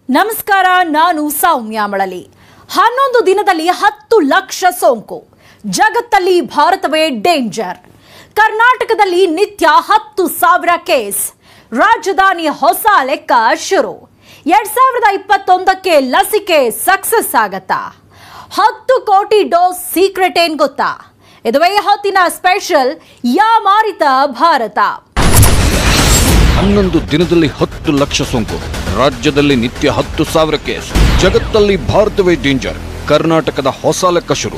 ನಮಸ್ಕಾರ, ನಾನು ಸೌಮ್ಯ ಮಳಲಿ. 11 ದಿನದಲ್ಲಿ 10 ಲಕ್ಷ ಸೋಂಕು. ಜಗತ್ತಲ್ಲಿ ಭಾರತವೇ ಡೇಂಜರ್. ಕರ್ನಾಟಕದಲ್ಲಿ ನಿತ್ಯ 10,000 ಕೇಸ್. ರಾಜಧಾನಿ ಹೊಸ ಲೆಕ್ಕ ಶುರು. 2021ಕ್ಕೆ ಲಸಿಕೆ ಸಕ್ಸಸ್ ಆಗತ್ತಾ? 10 ಕೋಟಿ ಡೋಸ್ ಸೀಕ್ರೆಟ್ ಏನ್ ಗೊತ್ತಾ? ಇದುವೇ ಹೊತ್ತಿನ ಸ್ಪೆಷಲ್ ಯಾಮಾರಿತ ಭಾರತ. 11 ದಿನದಲ್ಲಿ 10 ಲಕ್ಷ ಸೋಂಕು. ರಾಜ್ಯದಲ್ಲಿ ನಿತ್ಯ 10,000 ಕೇಸ್. ಜಗತ್ತಲ್ಲಿ ಭಾರತವೇ ಡೇಂಜರ್. ಕರ್ನಾಟಕದ ಹೊಸ ಲೆಕ್ಕ ಶುರು.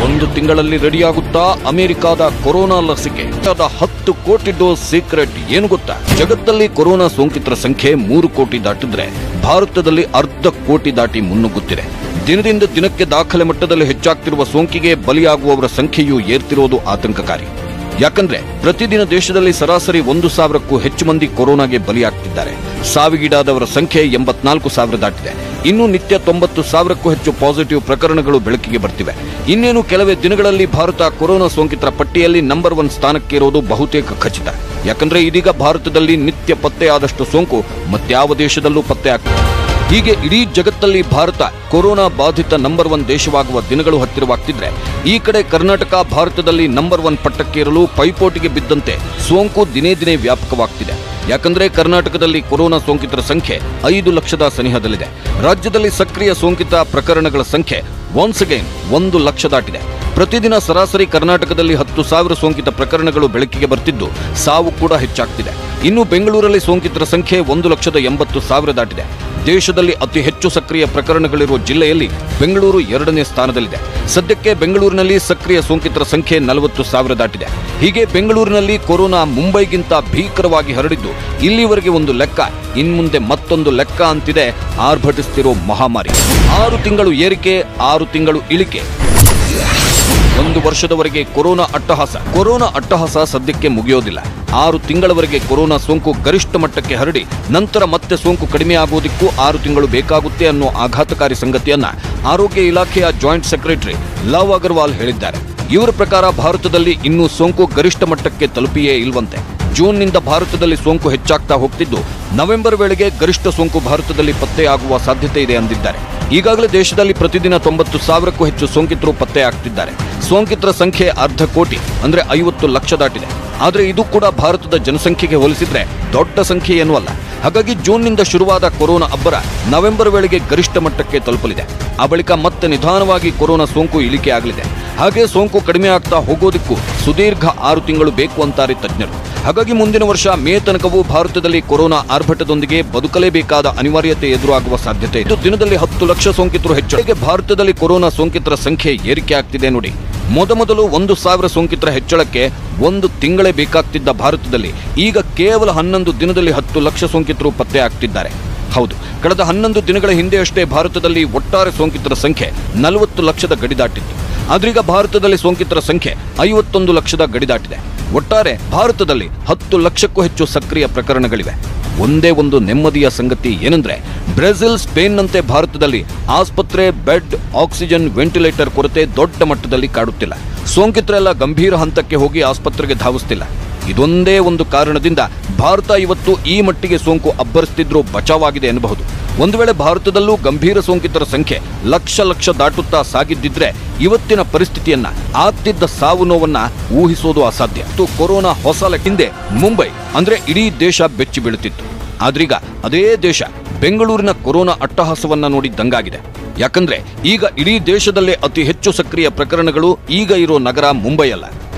1 ತಿಂಗಳಲ್ಲಿ ರೆಡಿಯಾಗುತ್ತಾ ಅಮೆರಿಕಾದ ಕೊರೋನಾ ಲಸಿಕೆ. 10 ಕೋಟಿ ಡೋಸ್ ಸೀಕ್ರೆಟ್ ಏನು ಗೊತ್ತಾ? ಜಗತ್ತಲ್ಲಿ ಕೊರೋನಾ ಸೋಂಕಿತರ ಸಂಖ್ಯೆ 3 ಕೋಟಿ ದಾಟಿದ್ರೆ ಭಾರತದಲ್ಲಿ ಅರ್ಧ ಕೋಟಿ ದಾಟಿ ಮುನ್ನುಗ್ಗುತ್ತಿದೆ. ದಿನದಿಂದ ದಿನಕ್ಕೆ ದಾಖಲೆ ಮಟ್ಟದಲ್ಲಿ ಹೆಚ್ಚಾಗ್ತಿರುವ ಸೋಂಕಿಗೆ ಬಲಿಯಾಗುವವರ ಸಂಖ್ಯೆಯೂ ಏರ್ತಿರೋದು ಆತಂಕಕಾರಿ. ಯಾಕಂದ್ರೆ ಪ್ರತಿದಿನ ದೇಶದಲ್ಲಿ ಸರಾಸರಿ 1,000ಕ್ಕೂ ಹೆಚ್ಚು ಮಂದಿ ಕೊರೋನಾಗೆ ಬಲಿಯಾಗ್ತಿದ್ದಾರೆ. ಸಾವಿಗೀಡಾದವರ ಸಂಖ್ಯೆ 84,000 ದಾಟಿದೆ. ಇನ್ನು ನಿತ್ಯ 90,000ಕ್ಕೂ ಹೆಚ್ಚು ಪಾಸಿಟಿವ್ ಪ್ರಕರಣಗಳು ಬೆಳಕಿಗೆ ಬರ್ತಿವೆ. ಇನ್ನೇನು ಕೆಲವೇ ದಿನಗಳಲ್ಲಿ ಭಾರತ ಕೊರೋನಾ ಸೋಂಕಿತರ ಪಟ್ಟಿಯಲ್ಲಿ ನಂಬರ್ 1 ಸ್ಥಾನಕ್ಕೆ ಇರೋದು ಬಹುತೇಕ ಖಚಿತ. ಯಾಕಂದ್ರೆ ಇದೀಗ ಭಾರತದಲ್ಲಿ ನಿತ್ಯ ಪತ್ತೆಯಾದಷ್ಟು ಸೋಂಕು ಮತ್ಯಾವ ದೇಶದಲ್ಲೂ ಪತ್ತೆ ಆಗ್ತಿದೆ. ಹೀಗೆ ಇಡೀ ಜಗತ್ತಲ್ಲಿ ಭಾರತ ಕೊರೋನಾ ಬಾಧಿತ ನಂಬರ್ 1 ದೇಶವಾಗುವ ದಿನಗಳು ಹತ್ತಿರವಾಗ್ತಿದ್ರೆ, ಈ ಕಡೆ ಕರ್ನಾಟಕ ಭಾರತದಲ್ಲಿ ನಂಬರ್ 1 ಪಟ್ಟಕ್ಕೆ ಇರಲು ಪೈಪೋಟಿಗೆ ಬಿದ್ದಂತೆ ಸೋಂಕು ದಿನೇ ದಿನೇ ವ್ಯಾಪಕವಾಗ್ತಿದೆ. ಯಾಕಂದ್ರೆ ಕರ್ನಾಟಕದಲ್ಲಿ ಕೊರೋನಾ ಸೋಂಕಿತರ ಸಂಖ್ಯೆ 5 ಲಕ್ಷದ ಸನಿಹದಲ್ಲಿದೆ. ರಾಜ್ಯದಲ್ಲಿ ಸಕ್ರಿಯ ಸೋಂಕಿತ ಪ್ರಕರಣಗಳ ಸಂಖ್ಯೆ ಒನ್ಸ್ ಅಗೈನ್ 1 ಲಕ್ಷ ದಾಟಿದೆ. ಪ್ರತಿದಿನ ಸರಾಸರಿ ಕರ್ನಾಟಕದಲ್ಲಿ 10,000 ಸೋಂಕಿತ ಪ್ರಕರಣಗಳು ಬೆಳಕಿಗೆ ಬರ್ತಿದ್ದು, ಸಾವು ಕೂಡ ಹೆಚ್ಚಾಗ್ತಿದೆ. ಇನ್ನು ಬೆಂಗಳೂರಲ್ಲಿ ಸೋಂಕಿತರ ಸಂಖ್ಯೆ 1,80,000 ದಾಟಿದೆ. ದೇಶದಲ್ಲಿ ಅತಿ ಹೆಚ್ಚು ಸಕ್ರಿಯ ಪ್ರಕರಣಗಳಿರುವ ಜಿಲ್ಲೆಯಲ್ಲಿ ಬೆಂಗಳೂರು 2ನೇ ಸ್ಥಾನದಲ್ಲಿದೆ. ಸದ್ಯಕ್ಕೆ ಬೆಂಗಳೂರಿನಲ್ಲಿ ಸಕ್ರಿಯ ಸೋಂಕಿತರ ಸಂಖ್ಯೆ 40,000 ದಾಟಿದೆ. ಹೀಗೆ ಬೆಂಗಳೂರಿನಲ್ಲಿ ಕೊರೋನಾ ಮುಂಬೈಗಿಂತ ಭೀಕರವಾಗಿ ಹರಡಿದ್ದು, ಇಲ್ಲಿವರೆಗೆ ಒಂದು ಲೆಕ್ಕ, ಇನ್ಮುಂದೆ ಮತ್ತೊಂದು ಲೆಕ್ಕ ಅಂತಿದೆ ಆರ್ಭಟಿಸ್ತಿರೋ ಮಹಾಮಾರಿ. 6 ತಿಂಗಳು ಏರಿಕೆ, 6 ತಿಂಗಳು ಇಳಿಕೆ. 1 ವರ್ಷದವರೆಗೆ ಕೊರೋನಾ ಅಟ್ಟಹಾಸ ಸದ್ಯಕ್ಕೆ ಮುಗಿಯೋದಿಲ್ಲ. 6 ತಿಂಗಳವರೆಗೆ ಕೊರೋನಾ ಸೋಂಕು ಗರಿಷ್ಠ ಮಟ್ಟಕ್ಕೆ ಹರಡಿ ನಂತರ ಮತ್ತೆ ಸೋಂಕು ಕಡಿಮೆ ಆಗುವುದಕ್ಕೂ 6 ತಿಂಗಳು ಬೇಕಾಗುತ್ತೆ ಅನ್ನೋ ಆಘಾತಕಾರಿ ಸಂಗತಿಯನ್ನ ಆರೋಗ್ಯ ಇಲಾಖೆಯ ಜಾಯಿಂಟ್ ಸೆಕ್ರೆಟರಿ ಲವ್ ಅಗರ್ವಾಲ್ ಹೇಳಿದ್ದಾರೆ. ಇವರ ಪ್ರಕಾರ ಭಾರತದಲ್ಲಿ ಇನ್ನೂ ಸೋಂಕು ಗರಿಷ್ಠ ಮಟ್ಟಕ್ಕೆ ತಲುಪಿಯೇ ಇಲ್ವಂತೆ. ಜೂನ್ನಿಂದ ಭಾರತದಲ್ಲಿ ಸೋಂಕು ಹೆಚ್ಚಾಗ್ತಾ ಹೋಗ್ತಿದ್ದು, ನವೆಂಬರ್ ವೇಳೆಗೆ ಗರಿಷ್ಠ ಸೋಂಕು ಭಾರತದಲ್ಲಿ ಪತ್ತೆಯಾಗುವ ಸಾಧ್ಯತೆ ಇದೆ ಅಂದಿದ್ದಾರೆ. ಈಗಾಗಲೇ ದೇಶದಲ್ಲಿ ಪ್ರತಿದಿನ 90,000ಕ್ಕೂ ಹೆಚ್ಚು ಸೋಂಕಿತರು ಪತ್ತೆಯಾಗ್ತಿದ್ದಾರೆ. ಸೋಂಕಿತರ ಸಂಖ್ಯೆ ಅರ್ಧ ಕೋಟಿ ಅಂದ್ರೆ 50 ಲಕ್ಷ ದಾಟಿದೆ. ಆದ್ರೆ ಇದು ಕೂಡ ಭಾರತದ ಜನಸಂಖ್ಯೆಗೆ ಹೋಲಿಸಿದ್ರೆ ದೊಡ್ಡ ಸಂಖ್ಯೆ ಏನೂ ಅಲ್ಲ. ಹಾಗಾಗಿ ಜೂನ್ನಿಂದ ಶುರುವಾದ ಕೊರೋನಾ ಅಬ್ಬರ ನವೆಂಬರ್ ವೇಳೆಗೆ ಗರಿಷ್ಠ ಮಟ್ಟಕ್ಕೆ ತಲುಪಲಿದೆ. ಆ ಬಳಿಕ ಮತ್ತೆ ನಿಧಾನವಾಗಿ ಕೊರೋನಾ ಸೋಂಕು ಇಳಿಕೆ ಆಗಲಿದೆ. ಹಾಗೆ ಸೋಂಕು ಕಡಿಮೆ ಆಗ್ತಾ ಹೋಗೋದಕ್ಕೂ ಸುದೀರ್ಘ 6 ತಿಂಗಳು ಬೇಕು ಅಂತಾರೆ ತಜ್ಞರು. ಹಾಗಾಗಿ ಮುಂದಿನ ವರ್ಷ ಮೇ ತನಕವೂ ಭಾರತದಲ್ಲಿ ಕೊರೋನಾ ಆರ್ಭಟದೊಂದಿಗೆ ಬದುಕಲೇಬೇಕಾದ ಅನಿವಾರ್ಯತೆ ಎದುರಾಗುವ ಸಾಧ್ಯತೆ ಇದೆ. ದಿನದಲ್ಲಿ 10 ಲಕ್ಷ ಸೋಂಕಿತರು ಹೆಚ್ಚಳ. ಭಾರತದಲ್ಲಿ ಕೊರೋನಾ ಸೋಂಕಿತರ ಸಂಖ್ಯೆ ಏರಿಕೆ ಆಗ್ತಿದೆ ನೋಡಿ. ಮೊದಲು 1,000 ಸೋಂಕಿತರ ಹೆಚ್ಚಳಕ್ಕೆ 1 ತಿಂಗಳೇ ಬೇಕಾಗ್ತಿದ್ದ ಭಾರತದಲ್ಲಿ ಈಗ ಕೇವಲ 11 ದಿನದಲ್ಲಿ 10 ಲಕ್ಷ ಸೋಂಕಿತರು ಪತ್ತೆ ಆಗ್ತಿದ್ದಾರೆ. ಹೌದು, ಕಳೆದ 11 ದಿನಗಳ ಹಿಂದೆ ಅಷ್ಟೇ ಭಾರತದಲ್ಲಿ ಒಟ್ಟಾರೆ ಸೋಂಕಿತರ ಸಂಖ್ಯೆ 40 ಲಕ್ಷದ ಗಡಿ ದಾಟಿತ್ತು. ಆದ್ರೀಗ ಭಾರತದಲ್ಲಿ ಸೋಂಕಿತರ ಸಂಖ್ಯೆ 51 ಲಕ್ಷದ ಗಡಿ ದಾಟಿದೆ. ಒಟ್ಟಾರೆ ಭಾರತದಲ್ಲಿ 10 ಲಕ್ಷಕ್ಕೂ ಹೆಚ್ಚು ಸಕ್ರಿಯ ಪ್ರಕರಣಗಳಿವೆ. ಒಂದೇ ಒಂದು ನೆಮ್ಮದಿಯ ಸಂಗತಿ ಏನಂದ್ರೆ, ಬ್ರೆಜಿಲ್, ಸ್ಪೇನ್ನಂತೆ ಭಾರತದಲ್ಲಿ ಆಸ್ಪತ್ರೆ ಬೆಡ್, ಆಕ್ಸಿಜನ್, ವೆಂಟಿಲೇಟರ್ ಕೊರತೆ ದೊಡ್ಡ ಮಟ್ಟದಲ್ಲಿ ಕಾಡುತ್ತಿಲ್ಲ. ಸೋಂಕಿತರೆಲ್ಲ ಗಂಭೀರ ಹಂತಕ್ಕೆ ಹೋಗಿ ಆಸ್ಪತ್ರೆಗೆ ಧಾವಿಸ್ತಿಲ್ಲ. ಇದೊಂದೇ ಒಂದು ಕಾರಣದಿಂದ ಭಾರತ ಇವತ್ತು ಈ ಮಟ್ಟಿಗೆ ಸೋಂಕು ಅಬ್ಬರಿಸುತ್ತಿದ್ರೂ ಬಚಾವಾಗಿದೆ ಎನ್ನಬಹುದು. ಒಂದು ವೇಳೆ ಭಾರತದಲ್ಲೂ ಗಂಭೀರ ಸೋಂಕಿತರ ಸಂಖ್ಯೆ ಲಕ್ಷ ದಾಟುತ್ತಾ ಸಾಗಿದ್ದಿದ್ರೆ ಇವತ್ತಿನ ಪರಿಸ್ಥಿತಿಯನ್ನ, ಆಗ್ತಿದ್ದ ಸಾವು ನೋವನ್ನ ಊಹಿಸೋದು ಅಸಾಧ್ಯ. ಕೊರೋನಾ ಹೊಸ ಹಿಂದೆ ಮುಂಬೈ ಅಂದ್ರೆ ಇಡೀ ದೇಶ ಬೆಚ್ಚಿ ಬೀಳುತ್ತಿತ್ತು. ಆದ್ರೀಗ ಅದೇ ದೇಶ ಬೆಂಗಳೂರಿನ ಕೊರೋನಾ ಅಟ್ಟಹಾಸವನ್ನ ನೋಡಿ ದಂಗಾಗಿದೆ. ಯಾಕಂದ್ರೆ ಈಗ ಇಡೀ ದೇಶದಲ್ಲೇ ಅತಿ ಹೆಚ್ಚು ಸಕ್ರಿಯ ಪ್ರಕರಣಗಳು ಈಗ ಇರೋ ನಗರ ಮುಂಬೈ ಅಲ್ಲ,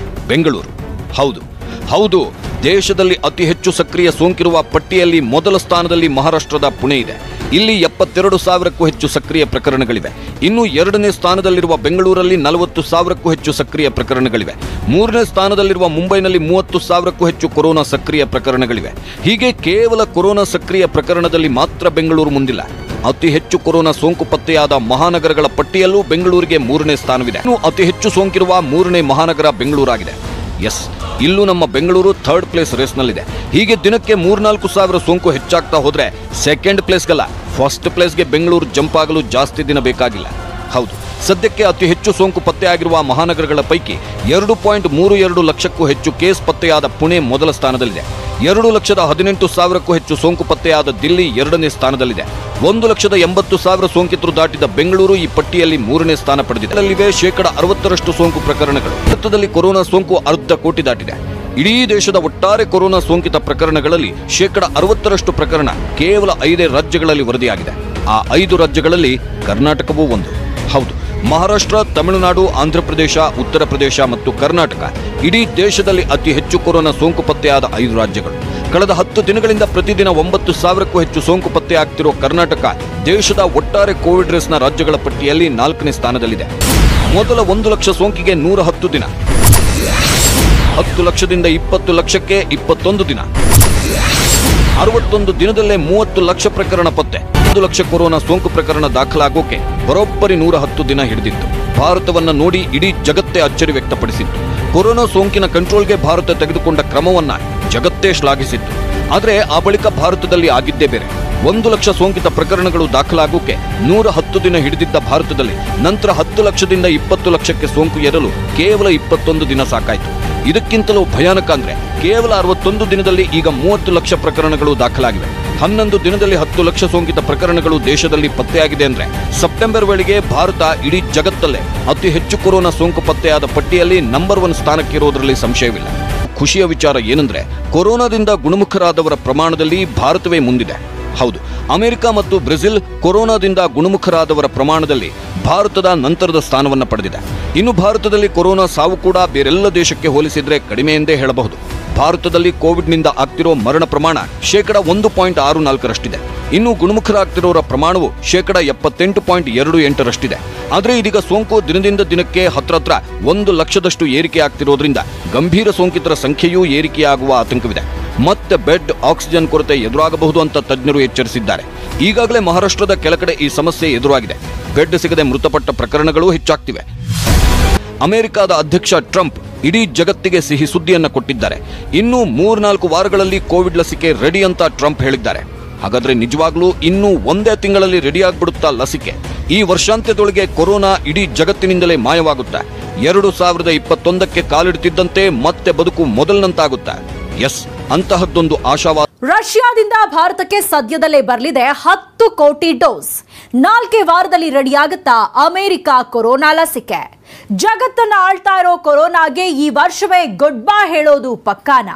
ಬೆಂಗಳೂರು. ಹೌದು, ದೇಶದಲ್ಲಿ ಅತಿ ಹೆಚ್ಚು ಸಕ್ರಿಯ ಸೋಂಕಿರುವ ಪಟ್ಟಿಯಲ್ಲಿ ಮೊದಲ ಸ್ಥಾನದಲ್ಲಿ ಮಹಾರಾಷ್ಟ್ರದ ಪುಣೆ ಇದೆ. ಇಲ್ಲಿ 72,000ಕ್ಕೂ ಹೆಚ್ಚು ಸಕ್ರಿಯ ಪ್ರಕರಣಗಳಿವೆ. ಇನ್ನು 2ನೇ ಸ್ಥಾನದಲ್ಲಿರುವ ಬೆಂಗಳೂರಲ್ಲಿ 40,000ಕ್ಕೂ ಹೆಚ್ಚು ಸಕ್ರಿಯ ಪ್ರಕರಣಗಳಿವೆ. 3ನೇ ಸ್ಥಾನದಲ್ಲಿರುವ ಮುಂಬೈನಲ್ಲಿ 30,000ಕ್ಕೂ ಹೆಚ್ಚು ಕೊರೋನಾ ಸಕ್ರಿಯ ಪ್ರಕರಣಗಳಿವೆ. ಹೀಗೆ ಕೇವಲ ಕೊರೋನಾ ಸಕ್ರಿಯ ಪ್ರಕರಣದಲ್ಲಿ ಮಾತ್ರ ಬೆಂಗಳೂರು ಮುಂದಿಲ್ಲ. ಅತಿ ಹೆಚ್ಚು ಕೊರೋನಾ ಸೋಂಕು ಪತ್ತೆಯಾದ ಮಹಾನಗರಗಳ ಪಟ್ಟಿಯಲ್ಲೂ ಬೆಂಗಳೂರಿಗೆ 3ನೇ ಸ್ಥಾನವಿದೆ. ಇನ್ನು ಅತಿ ಹೆಚ್ಚು ಸೋಂಕಿರುವ 3ನೇ ಮಹಾನಗರ ಬೆಂಗಳೂರಾಗಿದೆ. ಎಸ್, ಇಲ್ಲೂ ನಮ್ಮ ಬೆಂಗಳೂರು 3rd ಪ್ಲೇಸ್ ರೇಸ್ನಲ್ಲಿದೆ. ಹೀಗೆ ದಿನಕ್ಕೆ 3-4 ಸಾವಿರ ಸೋಂಕು ಹೆಚ್ಚಾಗ್ತಾ ಹೋದ್ರೆ ಸೆಕೆಂಡ್ ಪ್ಲೇಸ್ಗಲ್ಲ, ಫಸ್ಟ್ ಪ್ಲೇಸ್ಗೆ ಬೆಂಗಳೂರು ಜಂಪ್ ಆಗಲು ಜಾಸ್ತಿ ದಿನ ಬೇಕಾಗಿಲ್ಲ. ಹೌದು, ಸದ್ಯಕ್ಕೆ ಅತಿ ಹೆಚ್ಚು ಸೋಂಕು ಪತ್ತೆಯಾಗಿರುವ ಮಹಾನಗರಗಳ ಪೈಕಿ 2.32 ಲಕ್ಷಕ್ಕೂ ಹೆಚ್ಚು ಕೇಸ್ ಪತ್ತೆಯಾದ ಪುಣೆ ಮೊದಲ ಸ್ಥಾನದಲ್ಲಿದೆ. 2,18,000ಕ್ಕೂ ಹೆಚ್ಚು ಸೋಂಕು ಪತ್ತೆಯಾದ ದಿಲ್ಲಿ 2ನೇ ಸ್ಥಾನದಲ್ಲಿದೆ. 1,80,000 ಸೋಂಕಿತರು ದಾಟಿದ ಬೆಂಗಳೂರು ಈ ಪಟ್ಟಿಯಲ್ಲಿ 3ನೇ ಸ್ಥಾನ ಪಡೆದಿದೆ. ಇದರಲ್ಲಿವೆ 60% ಸೋಂಕು ಪ್ರಕರಣಗಳು. ಭಾರತದಲ್ಲಿ ಕೊರೋನಾ ಸೋಂಕು 1/2 ಕೋಟಿ ದಾಟಿದೆ. ಇಡೀ ದೇಶದ ಒಟ್ಟಾರೆ ಕೊರೋನಾ ಸೋಂಕಿತ ಪ್ರಕರಣಗಳಲ್ಲಿ 60% ಪ್ರಕರಣ ಕೇವಲ 5 ರಾಜ್ಯಗಳಲ್ಲಿ ವರದಿಯಾಗಿದೆ. ಆ 5 ರಾಜ್ಯಗಳಲ್ಲಿ ಕರ್ನಾಟಕವೂ ಒಂದು. ಹೌದು, ಮಹಾರಾಷ್ಟ್ರ, ತಮಿಳುನಾಡು, ಆಂಧ್ರಪ್ರದೇಶ, ಉತ್ತರ ಪ್ರದೇಶ ಮತ್ತು ಕರ್ನಾಟಕ ಇಡೀ ದೇಶದಲ್ಲಿ ಅತಿ ಹೆಚ್ಚು ಕೊರೋನಾ ಸೋಂಕು ಪತ್ತೆಯಾದ 5 ರಾಜ್ಯಗಳು. ಕಳೆದ 10 ದಿನಗಳಿಂದ ಪ್ರತಿದಿನ 9,000ಕ್ಕೂ ಹೆಚ್ಚು ಸೋಂಕು ಪತ್ತೆಯಾಗ್ತಿರೋ ಕರ್ನಾಟಕ ದೇಶದ ಒಟ್ಟಾರೆ ಕೋವಿಡ್ ರೇಸ್ನ ರಾಜ್ಯಗಳ ಪಟ್ಟಿಯಲ್ಲಿ 4ನೇ ಸ್ಥಾನದಲ್ಲಿದೆ. ಮೊದಲ 1 ಲಕ್ಷ ಸೋಂಕಿಗೆ 110 ದಿನ, 10 ಲಕ್ಷದಿಂದ 20 ಲಕ್ಷಕ್ಕೆ 21 ದಿನ, 61 ದಿನದಲ್ಲೇ 30 ಲಕ್ಷ ಪ್ರಕರಣ ಪತ್ತೆ. 1 ಲಕ್ಷ ಕೊರೋನಾ ಸೋಂಕು ಪ್ರಕರಣ ದಾಖಲಾಗೋಕೆ ಬರೋಬ್ಬರಿ 110 ದಿನ ಹಿಡಿದಿತ್ತು. ಭಾರತವನ್ನ ನೋಡಿ ಇಡೀ ಜಗತ್ತೇ ಅಚ್ಚರಿ ವ್ಯಕ್ತಪಡಿಸಿತ್ತು. ಕೊರೋನಾ ಸೋಂಕಿನ ಕಂಟ್ರೋಲ್ಗೆ ಭಾರತ ತೆಗೆದುಕೊಂಡ ಕ್ರಮವನ್ನ ಜಗತ್ತೇ ಶ್ಲಾಘಿಸಿತ್ತು. ಆದರೆ ಆ ಬಳಿಕ ಭಾರತದಲ್ಲಿ ಆಗಿದ್ದೇ ಬೇರೆ. 1 ಲಕ್ಷ ಸೋಂಕಿತ ಪ್ರಕರಣಗಳು ದಾಖಲಾಗೋಕೆ 110 ದಿನ ಹಿಡಿದಿದ್ದ ಭಾರತದಲ್ಲಿ ನಂತರ 10 ಲಕ್ಷದಿಂದ 20 ಲಕ್ಷಕ್ಕೆ ಸೋಂಕು ಏರಲು ಕೇವಲ 21 ದಿನ ಸಾಕಾಯಿತು. ಇದಕ್ಕಿಂತಲೂ ಭಯಾನಕ ಅಂದ್ರೆ ಕೇವಲ 61 ದಿನದಲ್ಲಿ ಈಗ 30 ಲಕ್ಷ ಪ್ರಕರಣಗಳು ದಾಖಲಾಗಿವೆ. 11 ದಿನದಲ್ಲಿ 10 ಲಕ್ಷ ಸೋಂಕಿತ ಪ್ರಕರಣಗಳು ದೇಶದಲ್ಲಿ ಪತ್ತೆಯಾಗಿದೆ ಅಂದ್ರೆ ಸೆಪ್ಟೆಂಬರ್ ವೇಳೆಗೆ ಭಾರತ ಇಡೀ ಜಗತ್ತಲ್ಲೇ ಅತಿ ಹೆಚ್ಚು ಕೊರೋನಾ ಸೋಂಕು ಪತ್ತೆಯಾದ ಪಟ್ಟಿಯಲ್ಲಿ ನಂಬರ್ 1 ಸ್ಥಾನಕ್ಕಿರೋದ್ರಲ್ಲಿ ಸಂಶಯವಿಲ್ಲ. ಖುಷಿಯ ವಿಚಾರ ಏನಂದ್ರೆ ಕೊರೋನಾದಿಂದ ಗುಣಮುಖರಾದವರ ಪ್ರಮಾಣದಲ್ಲಿ ಭಾರತವೇ ಮುಂದಿದೆ. ಹೌದು, ಅಮೆರಿಕ ಮತ್ತು ಬ್ರೆಜಿಲ್ ಕೊರೋನಾದಿಂದ ಗುಣಮುಖರಾದವರ ಪ್ರಮಾಣದಲ್ಲಿ ಭಾರತದ ನಂತರದ ಸ್ಥಾನವನ್ನು ಪಡೆದಿದೆ. ಇನ್ನು ಭಾರತದಲ್ಲಿ ಕೊರೋನಾ ಸಾವು ಕೂಡ ಬೇರೆಲ್ಲ ದೇಶಕ್ಕೆ ಹೋಲಿಸಿದ್ರೆ ಕಡಿಮೆ ಎಂದೇ ಹೇಳಬಹುದು. ಭಾರತದಲ್ಲಿ ಕೋವಿಡ್ನಿಂದ ಆಗ್ತಿರೋ ಮರಣ ಪ್ರಮಾಣ 1.64ರಷ್ಟಿದೆ. ಇನ್ನು ಗುಣಮುಖರಾಗ್ತಿರೋರ ಪ್ರಮಾಣವು 78.28ರಷ್ಟಿದೆ. ಆದರೆ ಇದೀಗ ಸೋಂಕು ದಿನದಿಂದ ದಿನಕ್ಕೆ ಹತ್ರ 1 ಲಕ್ಷದಷ್ಟು ಏರಿಕೆ ಆಗ್ತಿರೋದ್ರಿಂದ ಗಂಭೀರ ಸೋಂಕಿತರ ಸಂಖ್ಯೆಯೂ ಏರಿಕೆಯಾಗುವ ಆತಂಕವಿದೆ. ಮತ್ತೆ ಬೆಡ್, ಆಕ್ಸಿಜನ್ ಕೊರತೆ ಎದುರಾಗಬಹುದು ಅಂತ ತಜ್ಞರು ಎಚ್ಚರಿಸಿದ್ದಾರೆ. ಈಗಾಗಲೇ ಮಹಾರಾಷ್ಟ್ರದ ಕೆಲಕಡೆ ಈ ಸಮಸ್ಯೆ ಎದುರಾಗಿದೆ. ಬೆಡ್ ಸಿಗದೆ ಮೃತಪಟ್ಟ ಪ್ರಕರಣಗಳು ಹೆಚ್ಚಾಗ್ತಿವೆ. ಅಮೆರಿಕದ ಅಧ್ಯಕ್ಷ ಟ್ರಂಪ್ ಇಡೀ ಜಗತ್ತಿಗೆ ಸಿಹಿ ಸುದ್ದಿಯನ್ನ ಕೊಟ್ಟಿದ್ದಾರೆ. ಇನ್ನೂ 3-4 ವಾರಗಳಲ್ಲಿ ಕೋವಿಡ್ ಲಸಿಕೆ ರೆಡಿ ಅಂತ ಟ್ರಂಪ್ ಹೇಳಿದ್ದಾರೆ. ಹಾಗಾದ್ರೆ ನಿಜವಾಗ್ಲೂ ಇನ್ನೂ 1 ತಿಂಗಳಲ್ಲಿ ರೆಡಿ ಆಗ್ಬಿಡುತ್ತಾ ಲಸಿಕೆ? ಈ ವರ್ಷಾಂತ್ಯದೊಳಗೆ ಕೊರೋನಾ ಇಡೀ ಜಗತ್ತಿನಿಂದಲೇ ಮಾಯವಾಗುತ್ತೆ. 2021ಕ್ಕೆ ಕಾಲಿಡುತ್ತಿದ್ದಂತೆ ಮತ್ತೆ ಬದುಕು ಮೊದಲಿನಂತಾಗುತ್ತೆ. ಎಸ್, ಅಂತಹದ್ದೊಂದು ಆಶಾವಾದ. ರಷ್ಯಾದಿಂದ ಭಾರತಕ್ಕೆ ಸದ್ಯದಲ್ಲೇ ಬರಲಿದೆ 10 ಕೋಟಿ ಡೋಸ್. 4 ವಾರದಲ್ಲಿ ರೆಡಿಯಾಗುತ್ತಾ ಅಮೆರಿಕ ಕೊರೋನಾ ಲಸಿಕೆ. ಜಗತ್ತನ್ನ ಆಳ್ತಾ ಇರೋ ಕೊರೋನಾಗೆ ಈ ವರ್ಷವೇ ಗುಡ್ ಬೈ ಹೇಳೋದು ಪಕ್ಕಾನ?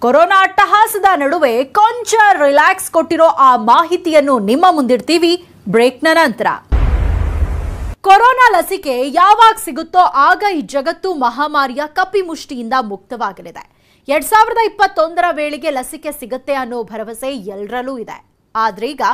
ಕೊರೋನಾ ಅಟ್ಟಹಾಸದ ನಡುವೆ ಕೊಂಚ ರಿಲ್ಯಾಕ್ಸ್ ಕೊಟ್ಟಿರೋ ಆ ಮಾಹಿತಿಯನ್ನು ನಿಮ್ಮ ಮುಂದಿಡ್ತೀವಿ ಬ್ರೇಕ್ನ ನಂತರ. ಕೊರೋನಾ ಲಸಿಕೆ ಯಾವಾಗ ಸಿಗುತ್ತೋ ಆಗ ಈ ಜಗತ್ತು ಮಹಾಮಾರಿಯ ಕಪಿಮುಷ್ಟಿಯಿಂದ ಮುಕ್ತವಾಗಲಿದೆ. 2021ರ ವೇಳೆಗೆ ಲಸಿಕೆ ಸಿಗುತ್ತೆ ಅನ್ನೋ ಭರವಸೆ ಎಲ್ಲರಲ್ಲೂ ಇದೆ. ಆದ್ರೆ ಈಗ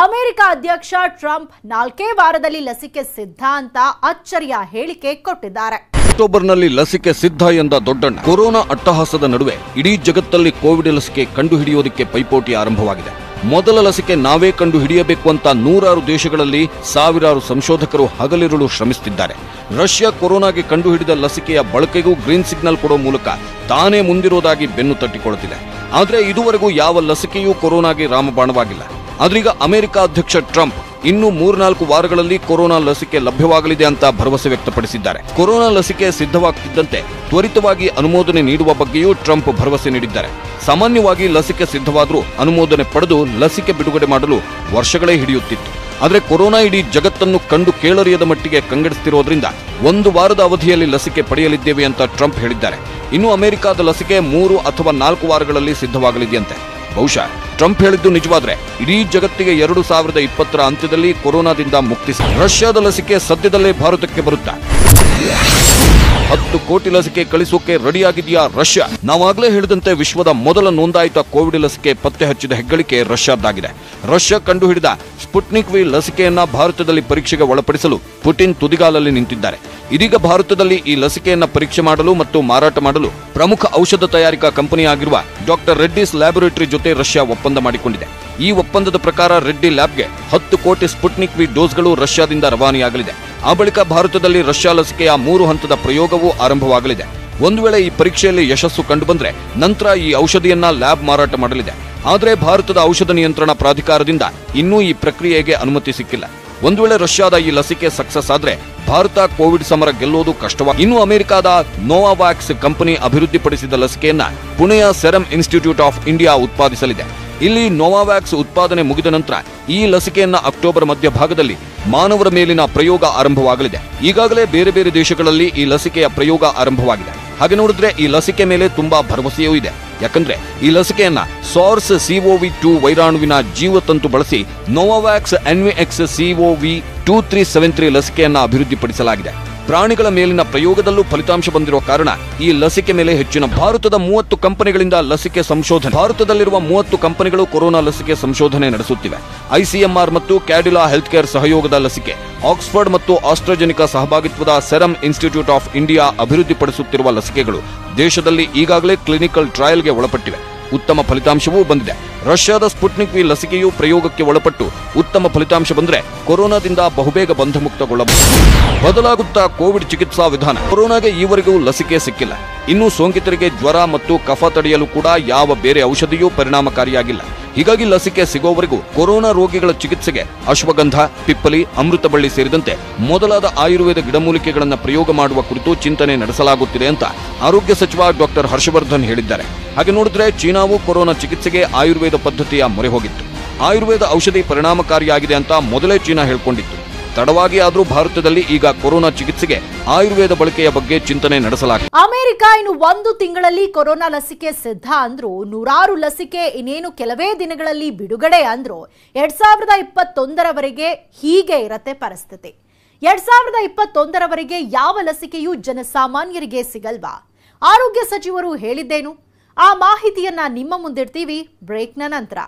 ಅಮೆರಿಕ ಅಧ್ಯಕ್ಷ ಟ್ರಂಪ್ 4 ವಾರದಲ್ಲಿ ಲಸಿಕೆ ಸಿದ್ಧ ಅಂತ ಅಚ್ಚರಿಯ ಹೇಳಿಕೆ ಕೊಟ್ಟಿದ್ದಾರೆ. ಅಕ್ಟೋಬರ್ನಲ್ಲಿ ಲಸಿಕೆ ಸಿದ್ಧ ಎಂದ ದೊಡ್ಡಣ್ಣ. ಕೊರೋನಾ ಅಟ್ಟಹಾಸದ ನಡುವೆ ಇಡೀ ಜಗತ್ತಲ್ಲಿ ಕೋವಿಡ್ ಲಸಿಕೆ ಕಂಡುಹಿಡಿಯೋದಕ್ಕೆ ಪೈಪೋಟಿ ಆರಂಭವಾಗಿದೆ. ಮೊದಲ ಲಸಿಕೆ ನಾವೇ ಕಂಡು ಹಿಡಿಯಬೇಕು ಅಂತ 100 ದೇಶಗಳಲ್ಲಿ ಸಾವಿರಾರು ಸಂಶೋಧಕರು ಹಗಲಿರುಳು ಶ್ರಮಿಸುತ್ತಿದ್ದಾರೆ. ರಷ್ಯಾ ಕೊರೋನಾಗೆ ಕಂಡುಹಿಡಿದ ಲಸಿಕೆಯ ಬಳಕೆಗೂ ಗ್ರೀನ್ ಸಿಗ್ನಲ್ ಕೊಡೋ ಮೂಲಕ ತಾನೇ ಮುಂದಿರೋದಾಗಿ ಬೆನ್ನು ತಟ್ಟಿಕೊಳ್ಳುತ್ತಿದೆ. ಆದರೆ ಇದುವರೆಗೂ ಯಾವ ಲಸಿಕೆಯೂ ಕೊರೋನಾಗೆ ರಾಮಬಾಣವಾಗಿಲ್ಲ. ಆದ್ರೀಗ ಅಮೆರಿಕ ಅಧ್ಯಕ್ಷ ಟ್ರಂಪ್ ಇನ್ನು 3-4 ವಾರಗಳಲ್ಲಿ ಕೊರೋನಾ ಲಸಿಕೆ ಲಭ್ಯವಾಗಲಿದೆ ಅಂತ ಭರವಸೆ ವ್ಯಕ್ತಪಡಿಸಿದ್ದಾರೆ. ಕೊರೋನಾ ಲಸಿಕೆ ಸಿದ್ಧವಾಗುತ್ತಿದ್ದಂತೆ ತ್ವರಿತವಾಗಿ ಅನುಮೋದನೆ ನೀಡುವ ಬಗ್ಗೆಯೂ ಟ್ರಂಪ್ ಭರವಸೆ ನೀಡಿದ್ದಾರೆ. ಸಾಮಾನ್ಯವಾಗಿ ಲಸಿಕೆ ಸಿದ್ಧವಾದರೂ ಅನುಮೋದನೆ ಪಡೆದು ಲಸಿಕೆ ಬಿಡುಗಡೆ ಮಾಡಲು ವರ್ಷಗಳೇ ಹಿಡಿಯುತ್ತಿತ್ತು. ಆದರೆ ಕೊರೋನಾ ಇಡೀ ಜಗತ್ತನ್ನು ಕಂಡು ಕೇಳರಿಯದ ಮಟ್ಟಿಗೆ ಕಂಗೆಡಿಸುತ್ತಿರೋದ್ರಿಂದ 1 ವಾರದ ಅವಧಿಯಲ್ಲಿ ಲಸಿಕೆ ಪಡೆಯಲಿದ್ದೇವೆ ಅಂತ ಟ್ರಂಪ್ ಹೇಳಿದ್ದಾರೆ. ಇನ್ನು ಅಮೆರಿಕದ ಲಸಿಕೆ 3 ಅಥವಾ 4 ವಾರಗಳಲ್ಲಿ ಸಿದ್ಧವಾಗಲಿದೆಯಂತೆ. ಬಹುಶಃ ಟ್ರಂಪ್ ಹೇಳಿದ್ದು ನಿಜವಾದ್ರೆ ಇಡೀ ಜಗತ್ತಿಗೆ 2020ರ ಅಂತ್ಯದಲ್ಲಿ ಕೊರೋನಾದಿಂದ ಮುಕ್ತಿ. ರಷ್ಯಾದ ಲಸಿಕೆ ಸದ್ಯದಲ್ಲೇ ಭಾರತಕ್ಕೆ ಬರುತ್ತಾ? 10 ಕೋಟಿ ಲಸಿಕೆ ಕಳಿಸೋಕೆ ರೆಡಿಯಾಗಿದೆಯಾ ರಷ್ಯಾ? ನಾವಾಗಲೇ ಹೇಳಿದಂತೆ ವಿಶ್ವದ ಮೊದಲ ನೋಂದಾಯಿತ ಕೋವಿಡ್ ಲಸಿಕೆ ಪತ್ತೆ ಹಚ್ಚಿದ ಹೆಗ್ಗಳಿಕೆ ರಷ್ಯಾದ್ದಾಗಿದೆ. ರಷ್ಯಾ ಕಂಡುಹಿಡಿದ ಸ್ಪುಟ್ನಿಕ್ ವಿ ಲಸಿಕೆಯನ್ನ ಭಾರತದಲ್ಲಿ ಪರೀಕ್ಷೆಗೆ ಒಳಪಡಿಸಲು ಪುಟಿನ್ ತುದಿಗಾಲಲ್ಲಿ ನಿಂತಿದ್ದಾರೆ. ಇದೀಗ ಭಾರತದಲ್ಲಿ ಈ ಲಸಿಕೆಯನ್ನ ಪರೀಕ್ಷೆ ಮಾಡಲು ಮತ್ತು ಮಾರಾಟ ಮಾಡಲು ಪ್ರಮುಖ ಔಷಧ ತಯಾರಿಕಾ ಕಂಪನಿಯಾಗಿರುವ ಡಾಕ್ಟರ್ ರೆಡ್ಡಿಸ್ ಲ್ಯಾಬೊರೇಟರಿ ಜೊತೆ ರಷ್ಯಾ ಒಪ್ಪಂದ ಮಾಡಿಕೊಂಡಿದೆ. ಈ ಒಪ್ಪಂದದ ಪ್ರಕಾರ ರೆಡ್ಡಿ ಲ್ಯಾಬ್ಗೆ 10 ಕೋಟಿ ಸ್ಪುಟ್ನಿಕ್ ವಿ ಡೋಸ್ಗಳು ರಷ್ಯಾದಿಂದ ರವಾನೆಯಾಗಲಿದೆ. ಆ ಬಳಿಕ ಭಾರತದಲ್ಲಿ ರಷ್ಯಾ ಲಸಿಕೆಯ 3 ಹಂತದ ಪ್ರಯೋಗವೂ ಆರಂಭವಾಗಲಿದೆ. ಒಂದು ವೇಳೆ ಈ ಪರೀಕ್ಷೆಯಲ್ಲಿ ಯಶಸ್ಸು ಕಂಡುಬಂದ್ರೆ ನಂತರ ಈ ಔಷಧಿಯನ್ನ ಲ್ಯಾಬ್ ಮಾರಾಟ ಮಾಡಲಿದೆ. ಆದರೆ ಭಾರತದ ಔಷಧ ನಿಯಂತ್ರಣ ಪ್ರಾಧಿಕಾರದಿಂದ ಇನ್ನೂ ಈ ಪ್ರಕ್ರಿಯೆಗೆ ಅನುಮತಿ ಸಿಕ್ಕಿಲ್ಲ. ಒಂದು ವೇಳೆ ರಷ್ಯಾದ ಈ ಲಸಿಕೆ ಸಕ್ಸಸ್ ಆದ್ರೆ ಭಾರತ ಕೋವಿಡ್ ಸಮರ ಗೆಲ್ಲೋದು ಕಷ್ಟವಾಗಿದೆ. ಇನ್ನು ಅಮೆರಿಕದ ನೋವಾವ್ಯಾಕ್ಸ್ ಕಂಪನಿ ಅಭಿವೃದ್ಧಿಪಡಿಸಿದ ಲಸಿಕೆಯನ್ನ ಪುಣೆಯ ಸೆರಮ್ ಇನ್ಸ್ಟಿಟ್ಯೂಟ್ ಆಫ್ ಇಂಡಿಯಾ ಉತ್ಪಾದಿಸಲಿದೆ. ಇಲ್ಲಿ ನೋವಾವ್ಯಾಕ್ಸ್ ಉತ್ಪಾದನೆ ಮುಗಿದ ನಂತರ ಈ ಲಸಿಕೆಯನ್ನ ಅಕ್ಟೋಬರ್ ಮಧ್ಯಭಾಗದಲ್ಲಿ ಮಾನವರ ಮೇಲಿನ ಪ್ರಯೋಗ ಆರಂಭವಾಗಲಿದೆ. ಈಗಾಗಲೇ ಬೇರೆ ಬೇರೆ ದೇಶಗಳಲ್ಲಿ ಈ ಲಸಿಕೆಯ ಪ್ರಯೋಗ ಆರಂಭವಾಗಿದೆ. ಹಾಗೆ ನೋಡಿದ್ರೆ ಈ ಲಸಿಕೆ ಮೇಲೆ ತುಂಬಾ ಭರವಸೆಯೂ ಇದೆ. ಯಾಕಂದ್ರೆ ಈ ಲಸಿಕೆಯನ್ನ ಸಾರ್ಸ್ CoV-2 ವೈರಾಣುವಿನ ಜೀವತಂತು ಬಳಸಿ ನೋವಾವ್ಯಾಕ್ಸ್ NVX-CoV-2373 ಲಸಿಕೆಯನ್ನ ಅಭಿವೃದ್ಧಿಪಡಿಸಲಾಗಿದೆ. ಪ್ರಾಣಿಗಳ ಮೇಲಿನ ಪ್ರಯೋಗದಲ್ಲೂ ಫಲಿತಾಂಶ ಬಂದಿರುವ ಕಾರಣ ಈ ಲಸಿಕೆ ಮೇಲೆ ಹೆಚ್ಚಿನ ಭಾರತದ 30 ಕಂಪನಿಗಳಿಂದ ಲಸಿಕೆ ಸಂಶೋಧನೆ. ಭಾರತದಲ್ಲಿರುವ 30 ಕಂಪನಿಗಳು ಕೊರೋನಾ ಲಸಿಕೆ ಸಂಶೋಧನೆ ನಡೆಸುತ್ತಿವೆ. ICMR ಮತ್ತು ಕ್ಯಾಡಿಲಾ ಹೆಲ್ತ್ ಕೇರ್ ಸಹಯೋಗದ ಲಸಿಕೆ, ಆಕ್ಸ್ಫರ್ಡ್ ಮತ್ತು ಆಸ್ಟ್ರಾಜೆನಿಕಾ ಸಹಭಾಗಿತ್ವದ ಸೆರಮ್ ಇನ್ಸ್ಟಿಟ್ಯೂಟ್ ಆಫ್ ಇಂಡಿಯಾ ಅಭಿವೃದ್ಧಿಪಡಿಸುತ್ತಿರುವ ಲಸಿಕೆಗಳು ದೇಶದಲ್ಲಿ ಈಗಾಗಲೇ ಕ್ಲಿನಿಕಲ್ ಟ್ರಯಲ್ಗೆ ಒಳಪಟ್ಟಿವೆ. ಉತ್ತಮ ಫಲಿತಾಂಶವೂ ಬಂದಿದೆ. ರಷ್ಯಾದ ಸ್ಪುಟ್ನಿಕ್ ವಿ ಲಸಿಕೆಯು ಪ್ರಯೋಗಕ್ಕೆ ಒಳಪಟ್ಟು ಉತ್ತಮ ಫಲಿತಾಂಶ ಬಂದರೆ ಕೊರೋನಾದಿಂದ ಬಹುಬೇಗ ಬಂಧಮುಕ್ತಗೊಳ್ಳಬಹುದು. ಬದಲಾಗುತ್ತಾ ಕೋವಿಡ್ ಚಿಕಿತ್ಸಾ ವಿಧಾನ. ಕೊರೋನಾಗೆ ಈವರೆಗೂ ಲಸಿಕೆ ಸಿಕ್ಕಿಲ್ಲ. ಇನ್ನು ಸೋಂಕಿತರಿಗೆ ಜ್ವರ ಮತ್ತು ಕಫ ತಡೆಯಲು ಕೂಡ ಯಾವ ಬೇರೆ ಔಷಧಿಯೂ ಪರಿಣಾಮಕಾರಿಯಾಗಿಲ್ಲ. ಹೀಗಾಗಿ ಲಸಿಕೆ ಸಿಗೋವರೆಗೂ ಕೊರೋನಾ ರೋಗಿಗಳ ಚಿಕಿತ್ಸೆಗೆ ಅಶ್ವಗಂಧ, ಪಿಪ್ಪಲಿ, ಅಮೃತಬಳ್ಳಿ ಸೇರಿದಂತೆ ಮೊದಲಾದ ಆಯುರ್ವೇದ ಗಿಡಮೂಲಿಕೆಗಳನ್ನು ಪ್ರಯೋಗ ಮಾಡುವ ಕುರಿತು ಚಿಂತನೆ ನಡೆಸಲಾಗುತ್ತಿದೆ ಅಂತ ಆರೋಗ್ಯ ಸಚಿವ ಡಾಕ್ಟರ್ ಹರ್ಷವರ್ಧನ್ ಹೇಳಿದ್ದಾರೆ. ಹಾಗೆ ನೋಡಿದ್ರೆ ಚೀನಾವು ಕೊರೋನಾ ಚಿಕಿತ್ಸೆಗೆ ಆಯುರ್ವೇದ ಪದ್ಧತಿಯ ಮೊರೆ ಹೋಗಿತ್ತು. ಆಯುರ್ವೇದ ಔಷಧಿ ಪರಿಣಾಮಕಾರಿಯಾಗಿದೆ ಅಂತ ಮೊದಲೇ ಚೀನಾ ಹೇಳಿಕೊಂಡಿತ್ತು. ತಡವಾಗಿ ಆದರೂ ಭಾರತದಲ್ಲಿ ಈಗ ಕೊರೋನಾ ಚಿಕಿತ್ಸೆಗೆ ಆಯುರ್ವೇದ ಬಳಕೆಯ ಬಗ್ಗೆ ಚಿಂತನೆ ನಡೆಸಲಾಗಿದೆ. ಅಮೆರಿಕ ಇನ್ನು 1 ತಿಂಗಳಲ್ಲಿ ಕೊರೋನಾ ಲಸಿಕೆ ಸಿದ್ಧ ಅಂದ್ರು. 100 ಲಸಿಕೆ ಇನ್ನೇನು ಕೆಲವೇ ದಿನಗಳಲ್ಲಿ ಬಿಡುಗಡೆ ಅಂದ್ರು. 2021ರವರೆಗೆ ಹೀಗೆ ಇರತ್ತೆ ಪರಿಸ್ಥಿತಿ. 2021ರವರೆಗೆ ಯಾವ ಲಸಿಕೆಯೂ ಜನಸಾಮಾನ್ಯರಿಗೆ ಸಿಗಲ್ವಾ? ಆರೋಗ್ಯ ಸಚಿವರು ಹೇಳಿದ್ದೇನು? ಆ ಮಾಹಿತಿಯನ್ನ ನಿಮ್ಮ ಮುಂದಿಡ್ತೀವಿ ಬ್ರೇಕ್ನ ನಂತರ.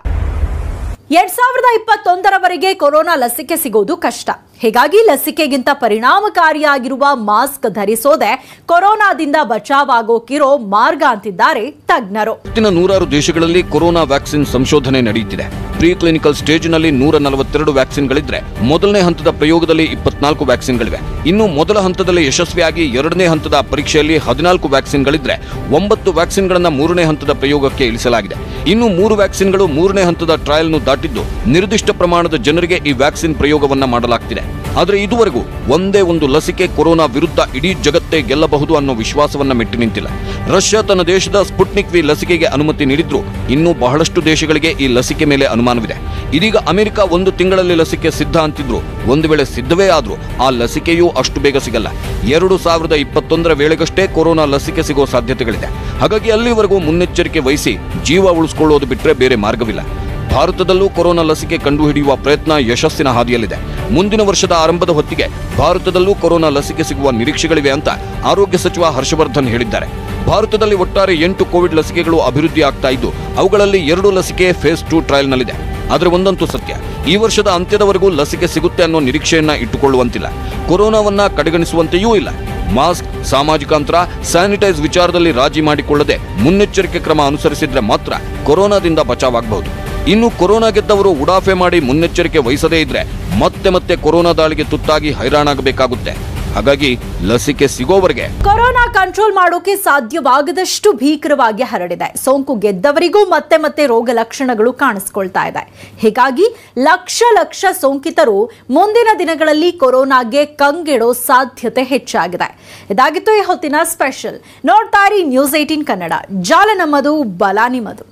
2021ರವರೆಗೆ ಕೊರೋನಾ ಲಸಿಕೆ ಸಿಗೋದು ಕಷ್ಟ. ಹೀಗಾಗಿ ಲಸಿಕೆಗಿಂತ ಪರಿಣಾಮಕಾರಿಯಾಗಿರುವ ಮಾಸ್ಕ್ ಧರಿಸೋದೆ ಕೊರೋನಾದಿಂದ ಬಚಾವಾಗೋಕಿರೋ ಮಾರ್ಗ ಅಂತಿದ್ದಾರೆ ತಜ್ಞರು. ಇವತ್ತಿನ 106 ದೇಶಗಳಲ್ಲಿ ಕೊರೋನಾ ವ್ಯಾಕ್ಸಿನ್ ಸಂಶೋಧನೆ ನಡೆಯುತ್ತಿದೆ. ಪ್ರೀ ಕ್ಲಿನಿಕಲ್ ಸ್ಟೇಜ್ನಲ್ಲಿ 142 ವ್ಯಾಕ್ಸಿನ್ಗಳಿದ್ರೆ ಮೊದಲನೇ ಹಂತದ ಪ್ರಯೋಗದಲ್ಲಿ 24 ವ್ಯಾಕ್ಸಿನ್ಗಳಿವೆ. ಇನ್ನು ಮೊದಲ ಹಂತದಲ್ಲಿ ಯಶಸ್ವಿಯಾಗಿ 2ನೇ ಹಂತದ ಪರೀಕ್ಷೆಯಲ್ಲಿ 14 ವ್ಯಾಕ್ಸಿನ್ಗಳಿದ್ರೆ 9 ವ್ಯಾಕ್ಸಿನ್ಗಳನ್ನ 3ನೇ ಹಂತದ ಪ್ರಯೋಗಕ್ಕೆ ಇಳಿಸಲಾಗಿದೆ. ಇನ್ನು 3 ವ್ಯಾಕ್ಸಿನ್ಗಳು 3ನೇ ಹಂತದ ಟ್ರಯಲ್ನು ದಾಟಿದ್ದು ನಿರ್ದಿಷ್ಟ ಪ್ರಮಾಣದ ಜನರಿಗೆ ಈ ವ್ಯಾಕ್ಸಿನ್ ಪ್ರಯೋಗವನ್ನ ಮಾಡಲಾಗ್ತಿದೆ. ಆದರೆ ಇದುವರೆಗೂ ಒಂದೇ ಒಂದು ಲಸಿಕೆ ಕೊರೋನಾ ವಿರುದ್ಧ ಇಡೀ ಜಗತ್ತೇ ಗೆಲ್ಲಬಹುದು ಅನ್ನೋ ವಿಶ್ವಾಸವನ್ನ ಮೆಟ್ಟಿ ನಿಂತಿಲ್ಲ. ರಷ್ಯಾ ತನ್ನ ದೇಶದ ಸ್ಪುಟ್ನಿಕ್ ವಿ ಲಸಿಕೆಗೆ ಅನುಮತಿ ನೀಡಿದ್ರು ಇನ್ನೂ ಬಹಳಷ್ಟು ದೇಶಗಳಿಗೆ ಈ ಲಸಿಕೆ ಮೇಲೆ ಅನುಮಾನವಿದೆ. ಇದೀಗ ಅಮೆರಿಕ 1 ತಿಂಗಳಲ್ಲಿ ಲಸಿಕೆ ಸಿದ್ಧ ಅಂತಿದ್ರು. ಒಂದು ವೇಳೆ ಸಿದ್ಧವೇ ಆದ್ರೂ ಆ ಲಸಿಕೆಯೂ ಅಷ್ಟು ಬೇಗ ಸಿಗಲ್ಲ. 2021ರ ವೇಳೆಗಷ್ಟೇ ಕೊರೋನಾ ಲಸಿಕೆ ಸಿಗೋ ಸಾಧ್ಯತೆಗಳಿದೆ. ಹಾಗಾಗಿ ಅಲ್ಲಿವರೆಗೂ ಮುನ್ನೆಚ್ಚರಿಕೆ ವಹಿಸಿ ಜೀವ ಉಳಿಸಿಕೊಳ್ಳೋದು ಬಿಟ್ಟರೆ ಬೇರೆ ಮಾರ್ಗವಿಲ್ಲ. ಭಾರತದಲ್ಲೂ ಕೊರೋನಾ ಲಸಿಕೆ ಕಂಡುಹಿಡಿಯುವ ಪ್ರಯತ್ನ ಯಶಸ್ಸಿನ ಹಾದಿಯಲ್ಲಿದೆ. ಮುಂದಿನ ವರ್ಷದ ಆರಂಭದ ಹೊತ್ತಿಗೆ ಭಾರತದಲ್ಲೂ ಕೊರೋನಾ ಲಸಿಕೆ ಸಿಗುವ ನಿರೀಕ್ಷೆಗಳಿವೆ ಅಂತ ಆರೋಗ್ಯ ಸಚಿವ ಹರ್ಷವರ್ಧನ್ ಹೇಳಿದ್ದಾರೆ. ಭಾರತದಲ್ಲಿ ಒಟ್ಟಾರೆ 8 ಕೋವಿಡ್ ಲಸಿಕೆಗಳು ಅಭಿವೃದ್ಧಿ ಆಗ್ತಾ ಇದ್ದು ಅವುಗಳಲ್ಲಿ 2 ಲಸಿಕೆ ಫೇಸ್ 2 ಟ್ರಯಲ್ನಲ್ಲಿದೆ. ಆದರೆ ಒಂದಂತೂ ಸತ್ಯ, ಈ ವರ್ಷದ ಅಂತ್ಯದವರೆಗೂ ಲಸಿಕೆ ಸಿಗುತ್ತೆ ಅನ್ನೋ ನಿರೀಕ್ಷೆಯನ್ನ ಇಟ್ಟುಕೊಳ್ಳುವಂತಿಲ್ಲ. ಕೊರೋನಾವನ್ನ ಕಡೆಗಣಿಸುವಂತೆಯೂ ಇಲ್ಲ. ಮಾಸ್ಕ್, ಸಾಮಾಜಿಕ ಅಂತರ, ಸ್ಯಾನಿಟೈಸ್ ವಿಚಾರದಲ್ಲಿ ರಾಜಿ ಮಾಡಿಕೊಳ್ಳದೆ ಮುನ್ನೆಚ್ಚರಿಕೆ ಕ್ರಮ ಅನುಸರಿಸಿದ್ರೆ ಮಾತ್ರ ಕೊರೋನಾದಿಂದ ಬಚಾವಾಗಬಹುದು. ಇನ್ನು ಕೊರೋನಾ ಗೆದ್ದವರು ಉಡಾಫೆ ಮಾಡಿ ಮುನ್ನೆಚ್ಚರಿಕೆ ವಹಿಸದೇ ಇದ್ರೆ ಮತ್ತೆ ಕೊರೋನಾ ದಾಳಿಗೆ ತುತ್ತಾಗಿ ಹೈರಾಣಾಗಬೇಕಾಗುತ್ತೆ. ಹಾಗಾಗಿ ಲಸಿಕೆ ಸಿಗೋವರೆಗೆ ಕೊರೋನಾ ಕಂಟ್ರೋಲ್ ಮಾಡೋಕೆ ಸಾಧ್ಯವಾಗದಷ್ಟು ಭೀಕರವಾಗಿ ಹರಡಿದೆ. ಸೋಂಕು ಗೆದ್ದವರಿಗೂ ಮತ್ತೆ ರೋಗ ಲಕ್ಷಣಗಳು ಕಾಣಿಸಿಕೊಳ್ತಾ ಇದೆ. ಹೀಗಾಗಿ ಲಕ್ಷ ಸೋಂಕಿತರು ಮುಂದಿನ ದಿನಗಳಲ್ಲಿ ಕೊರೋನಾಗೆ ಕಂಗೆಡೋ ಸಾಧ್ಯತೆ ಹೆಚ್ಚಾಗಿದೆ. ಇದಾಗಿತ್ತು ಈ ಹೊತ್ತಿನ ಸ್ಪೆಷಲ್. ನೋಡ್ತಾ ಇರಿ ನ್ಯೂಸ್ 18 ಕನ್ನಡ. ಜಾಲ ನಮ್ಮದು, ಬಲ ನಿಮ್ಮದು.